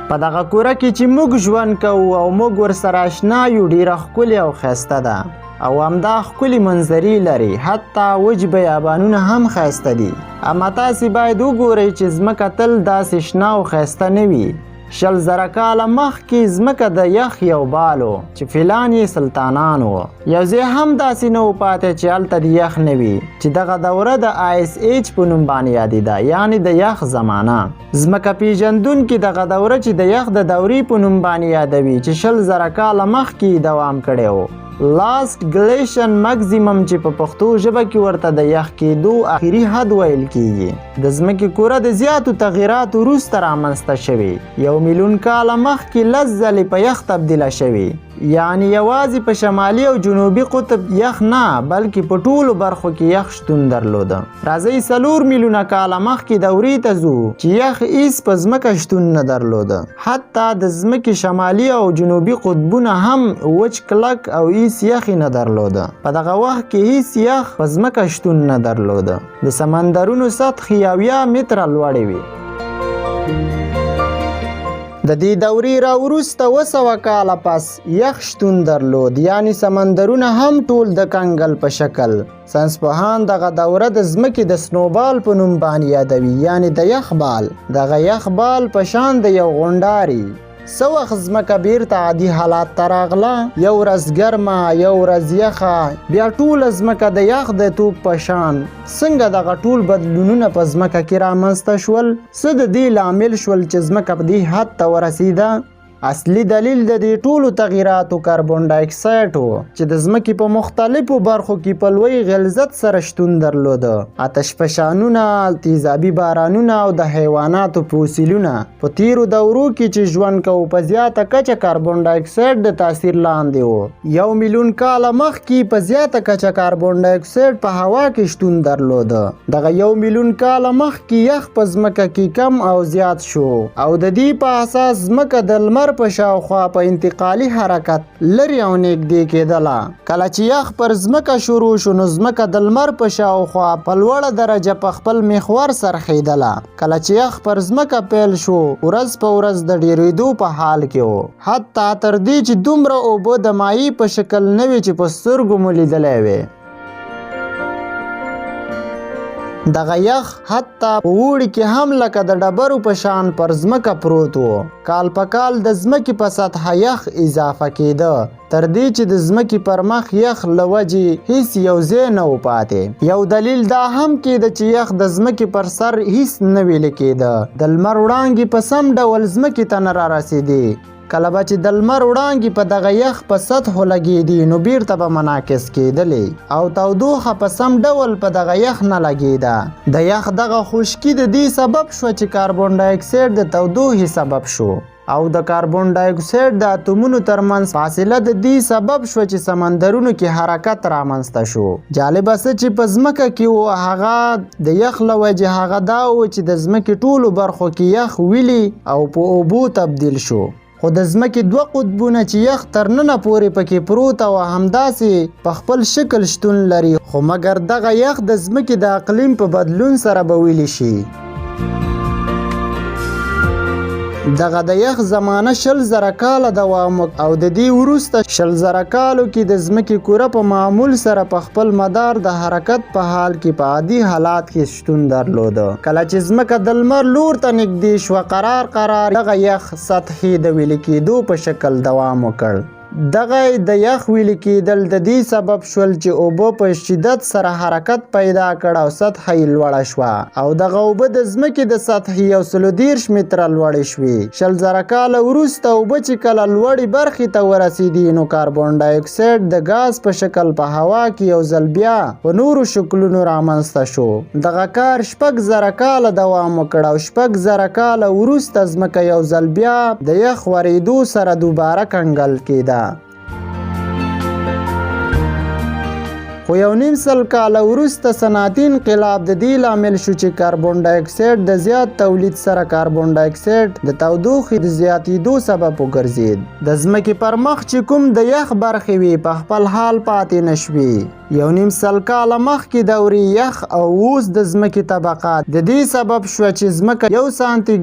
په دغه کوره کې چې موږ ژوند کوو او موږ ورسره اشنا یو ډېره ښکلې او ښایسته ده او همدا ښکلې منظرې لري، حتی وچ بیابانونه هم ښایسته دي. اما تاسې باید وګورئ چې ځمکه تل داسې شنه او ښایسته نه وي. 100,000 کاله مخکې ځمکه د یخ یو بال و چې فیلان یې سلطانان و. یو ځای هم داسې نه و پاتې چې هلته د یخ نه وي، چې دغه دوره د آیس ایج په نوم باندې یادېده، یعنې د یخ زمانه. ځمکه پیژندونکي دغه دوره چې د یخ د دورې په نوم باندې یادوي چې 100,000 کاله مخکې دوام کړی و. لاست ګلیشن مکزیمم چې په پښتو ژبه کې ورته د یخ کېدو آخري حد ویل کیږي، د ځمکې کوره د زیاتو تغییراتو وروسته رامنځته شوې. 1 میلیون کاله مخکې 10 ځلې په یخ تبدیله شوې، یعنی یوازې په شمالي او جنوبي قطب یخ نه بلکې په ټولو برخو کې یخ شتون درلوده. راځئ 4 میلیونه کاله مخکې دورې ته ځو چې یخ هیڅ په ځمکه شتون نه درلوده. حتی د ځمکې شمالي او جنوبي قطبونه هم وچ کلک او هیڅ یخ نه درلوده. په دغه وخت کې هیڅ یخ په ځمکه شتون نه درلوده. د سمندرونو سطحې 80 متره لوړې وې. د دې دورې راوروسته 200 کاله پس یخ شتون درلود، یعنی سمندرونه هم ټول د کنګل په شکل. ساینسپوهان دغه دوره د ځمکې د سنوبال په نوم باندې یادوي، یعنی د یخ بال. دغه یخ بال په شان د یو غونډاري. څه وخت ځمکه بیرته عادي حالات ته راغله، یو ورځ ګرمه یو ورځ یخه، بیا ټوله ځمکه د یخ د توپ په شان. څنګه دغه ټول بدلونونه په ځمکه کې رامنځته شول؟ څه د دې لامل شول چې ځمکه په دې حد ته ورسېده؟ اصلي دلیل د دې ټولو تغییراتو کاربن ډای اکساید و چې د ځمکې په مختلفو برخو کې په لوی غلظت سره شتون درلوده. آتشفشانونه، تیزابي بارانونه او د حیواناتو فوسیلونه. په تیرو دورو کې چې ژوند کوو په زیاته کچه کاربن ډای اکساید د تاثیر لاندې و. 1 میلیون کاله مخکې په زیاته کچه کاربن ډای اکساید په هوا کې شتون درلوده. دغه 1 میلیون کاله مخکې یخ په ځمکه کې کم او زیات شو او د دې په اساس ځمکه د لمر په شاوخوا په انتقالي حرکت لري او نږدې کېدله. کله چې یخ پر ځمکه شروع شو نو ځمکه د لمر په شاوخوا په لوړه درجه په خپل محور څرخېدله. کله چې یخ پر ځمکه پیل شو ورځ په ورځ د ډېرېدو په حال کې و، حتی تر دې چې دومره اوبه د مایع په شکل نه وي چې په سترګو مو لیدلی وي. دغه یخ حتی په اوړي کې هم لکه د ډبرو په شان پر ځمکه پروت و. کال په کال د ځمکې په سطحه یخ اضافه کېده، تر دې چې د ځمکې پر مخ یخ له وجې هیڅ یو ځای نه و پاتې. یو دلیل دا هم کېده چې یخ د ځمکې پر سر هیڅ نه ویلې کېده. د لمر وړانګې په سم ډول ځمکې ته نه رارسېدې. کله به چې د لمر وړانګې په دغه یخ په سطحو لګېدې نو بیرته به منعکس کېدلې او تودوخه په سم ډول په دغه یخ نه لګېده. د یخ دغه خشکي د دې سبب شوه چې کاربن ډای اکساید د تودوخې سبب شو او د کاربن ډای اکساید د اتومونو ترمنځ فاصله د دې سبب شوه چې سمندرونو کې حرکت رامنځته شو. جالبه څه چې په ځمکه کې و هغه د یخ له وجې هغه دا و چې د ځمکې ټولو برخو کې یخ ویلي او په اوبو تبدیل شو. خو د ځمکې 2 قطبونه چې یخ تر ننه پورې پکې پروت او همداسې په خپل شکل شتون لري، خو مګر دغه یخ د ځمکې د اقلیم په بدلون سره به ویلې شي. دغه د یخ زمانه 100,000 کاله دوام او د دې وروسته 100,000 کالو کې د ځمکې کوره په معمول سره په خپل مدار د حرکت په حال کې په عادي حالات کې شتون درلوده. کله چې ځمکه د لمر لور ته نږدې شوه قرار دغه یخ سطحې د ویلې کېدو په شکل دوام وکړ. دغه د یخ ویلې کېدل د دې سبب شول چې اوبه په شدت سره حرکت پیدا کړ او سطحه یې لوړه شوه او دغه اوبه د ځمکې د سطحې 130 متره لوړې شوې. 100,000 کاله وروسته اوبه چې کله لوړې برخې ته ورسېدې نو کاربن ډای اکساید د ګاز په شکل په هوا کې یو ځل بیا په نورو شکلونو رامنځته شو. دغه کار 6,000 کاله دوام وکړ او 6,000 کاله وروسته ځمکه یو ځل بیا د یخ ورېدو سره دوباره کنګل کېده. خو یو نیم سل کاله وروسته صنعتي انقلاب د دې لامل شو چې کاربن ډای اکساید د زیات تولید سره کاربن ډای اکساید د تودوخې د زیاتېدو سبب وګرځېد. د ځمکې پر مخ چې کوم د یخ برخې وي په خپل حال پاتې نشوي. یو نیم سل کاله مخکې دورې یخ او اوس د ځمکې طبقات د دې سبب شوه چې ځمکه 1 سانتي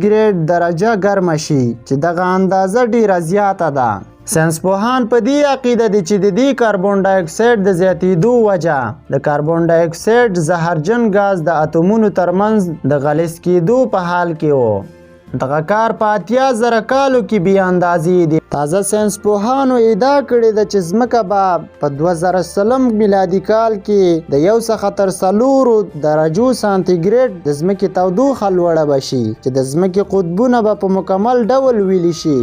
درجه ګرمه شي چې دغه اندازه ډیره زیاته ده. ساینسپوهان په دې عقیده دي چې د دې کاربن ډای اکساید د زیاتېدو وجه د کاربن ډای اکساید زهرجن ګاز د اتومونو ترمنځ د غلیظ کېدو په حال کې و. دغه کار په 80,000 کالو کې بې اندازې دی. تازه ساینسپوهانو ادعا کړې ده چې ځمکه به په 2030 میلادي کال کې د 1 څخه تر 4 درجو سانتیګریډ د ځمکې تودوخه لوړه به شي چې د ځمکې قطبونه به په مکمل ډول ویلې شي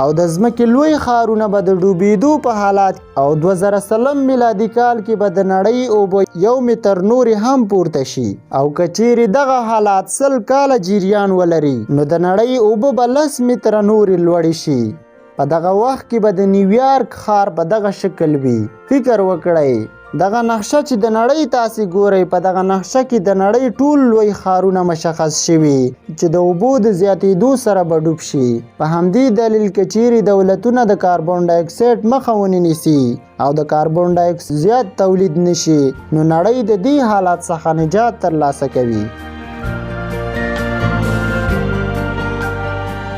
او د ځمکې لوی ښارونه به د ډوبېدو په حالات او 2030 میلادي کال کې به د نړۍ اوبه 1 متر نورې هم پورته شي او که چیرې دغه حالات 100 کاله جریان ولري نو د نړۍ اوبه به 10 متره نورې لوړې شي. په دغه وخت کې به د نیویارک ښار په دغه شکل وي. فکر وکړئ دغه نقشه چې د نړۍ تاسې ګورئ په دغه نقشه کې د نړۍ ټول لوی ښارونه مشخص شوي چې د اوبو د زیاتېدو سره به ډوب شي. په همدې دلیل که چیرې دولتونه د کاربن ډای اکساید مخه ونه نیسي او د کاربن ډای اکساید زیات تولید نشي نو نړۍ د دې حالات څخه نجات ترلاسه کوي.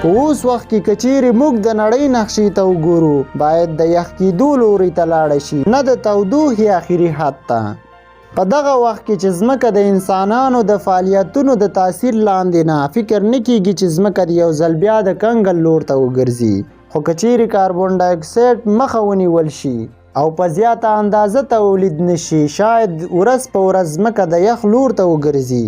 په اوس وخت کې که چیرې موږ د نړۍ نقشې ته وګورو باید د یخ کېدو لوري ته لاړه شي نه د تودوخې آخري حد ته. په دغه وخت کې چې ځمکه د انسانانو د فعالیتونو د تاثیر لاندې نه فکر نه کیږي چې ځمکه د یو ځل بیا د کنګل لور ته وګرځي. خو که چیرې کاربن ډای اکساید مخه ونیول شي او په زیاته اندازه تولید نشي شاید ورځ په ورځ ځمکه د یخ لور ته وګرځي.